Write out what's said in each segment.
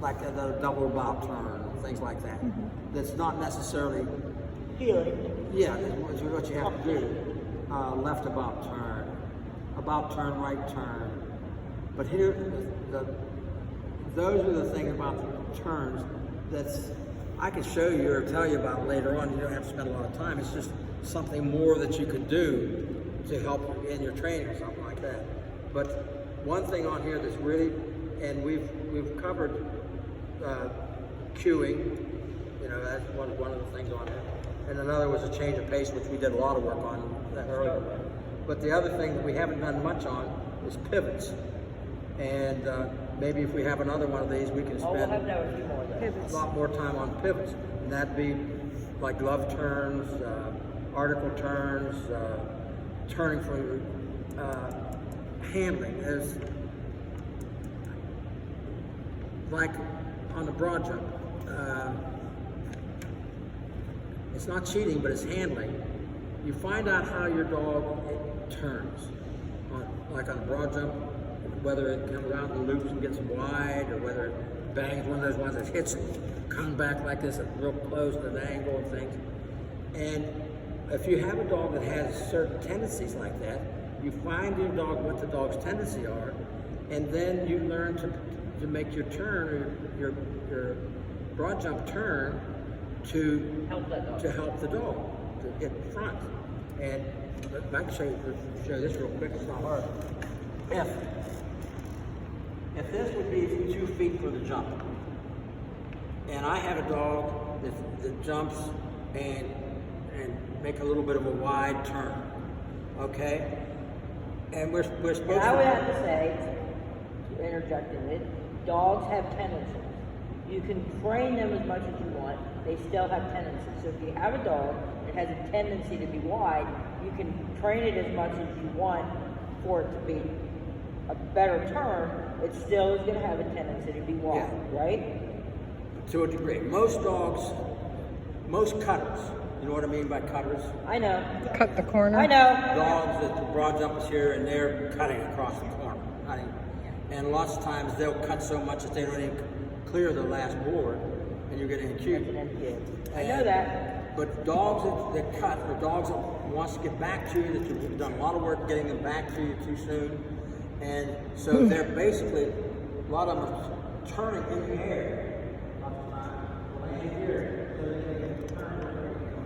like the double about turn, things like that. That's not necessarily, Healing. yeah, it's what you have to do. Left about turn, right turn. But here, those are the things about the turns that's I can show you or tell you about later on. You don't have to spend a lot of time. It's just something more that you could do to help in your training or something like that. But one thing on here that's really, and we've covered cueing. You know, that's one of the things on it. And another was a change of pace, which we did a lot of work on that earlier. But the other thing that we haven't done much on is pivots. And maybe if we have another one of these, we can Oh, we'll spend have to have a few more of those. a lot more time on pivots. And that'd be like glove turns, article turns, turning from handling. There's like on the broad jump. It's not cheating, but it's handling. You find out how your dog turns, like on a broad jump, whether it comes out and loops and gets wide, or whether it bangs one of those ones that hits and comes back like this at real close at an angle and things. And if you have a dog that has certain tendencies like that, you find your dog what the dog's tendencies are, and then you learn to make your turn or your broad jump turn to help the dog to hit front. And I can show this real quick. It's not hard. If this would be 2 feet for the jump, and I have a dog that jumps and make a little bit of a wide turn, okay? And we're supposed And I to. would have to say, to interject in it, dogs have tendencies. You can train them as much as you want, they still have tendencies. So if you have a dog that has a tendency to be wide, you can train it as much as you want for it to be a better turn. It still is going to have a tendency to be wide, right? To a degree. Most dogs, most cutters, you know what I mean by cutters? I know. Cut the corner. I know. Dogs that the broad jump is here and they're cutting across the corner. And lots of times they'll cut so much that they don't even clear the last board and you're getting acute. I know that. But dogs that cut, or dogs that wants to get back to you, that you've done a lot of work getting them back to you too soon. And so they're basically, a lot of them are turning in the air. Lots of times, laying here, so they can turn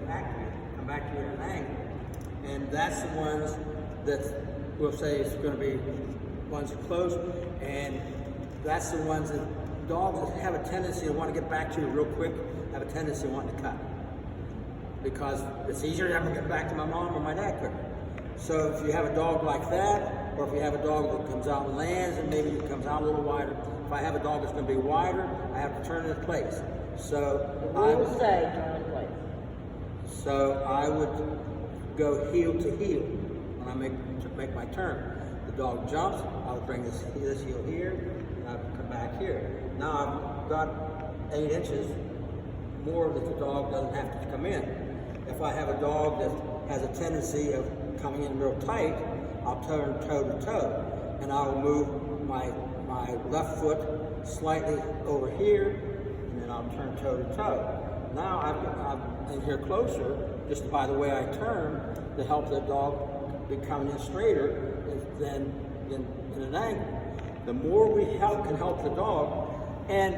and come back to you at an angle. And that's the ones that we'll say is going to be ones close, and that's the ones that dogs that have a tendency to want to get back to you real quick, have a tendency to want to cut. Because it's easier to have them get back to my mom or my dad quicker. So if you have a dog like that, or if you have a dog that comes out and lands and maybe it comes out a little wider, if I have a dog that's going to be wider, I have to turn it in place. So I will say turn in place. So I would go heel to heel when I make my turn. The dog jumps, I would bring this heel here, and I would come back here. Now I've got 8 inches more that the dog doesn't have to come in. If I have a dog that has a tendency of coming in real tight, I'll turn toe to toe, and I will move my left foot slightly over here, and then I'll turn toe to toe. Now I'm in here closer, just by the way I turn, to help the dog be coming in straighter than in an angle. The more we can help the dog, and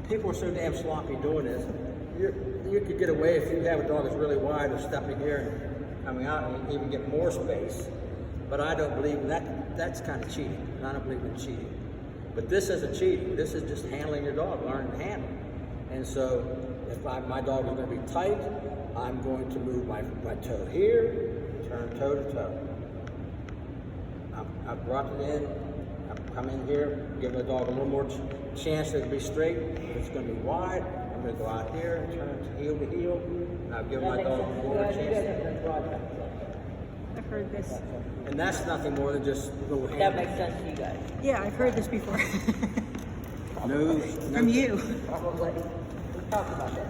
people are so damn sloppy doing this, you could get away if you have a dog that's really wide or stepping here and coming out and even get more space. But I don't believe in that. That's kind of cheating, and I don't believe in cheating. But this isn't cheating. This is just handling your dog, learning to handle. And so if my dog is going to be tight, I'm going to move my toe here, turn toe to toe. I've brought it in, I've come in here, give the dog a little more chance to be straight. If it's going to be wide, I'm going to go out here and turn it heel to heel, and I've given my dog more chance. I've heard this. And that's nothing more than just a little That handling. makes sense to you guys. Yeah, I've heard this before. No, From you. Probably. We talked about that.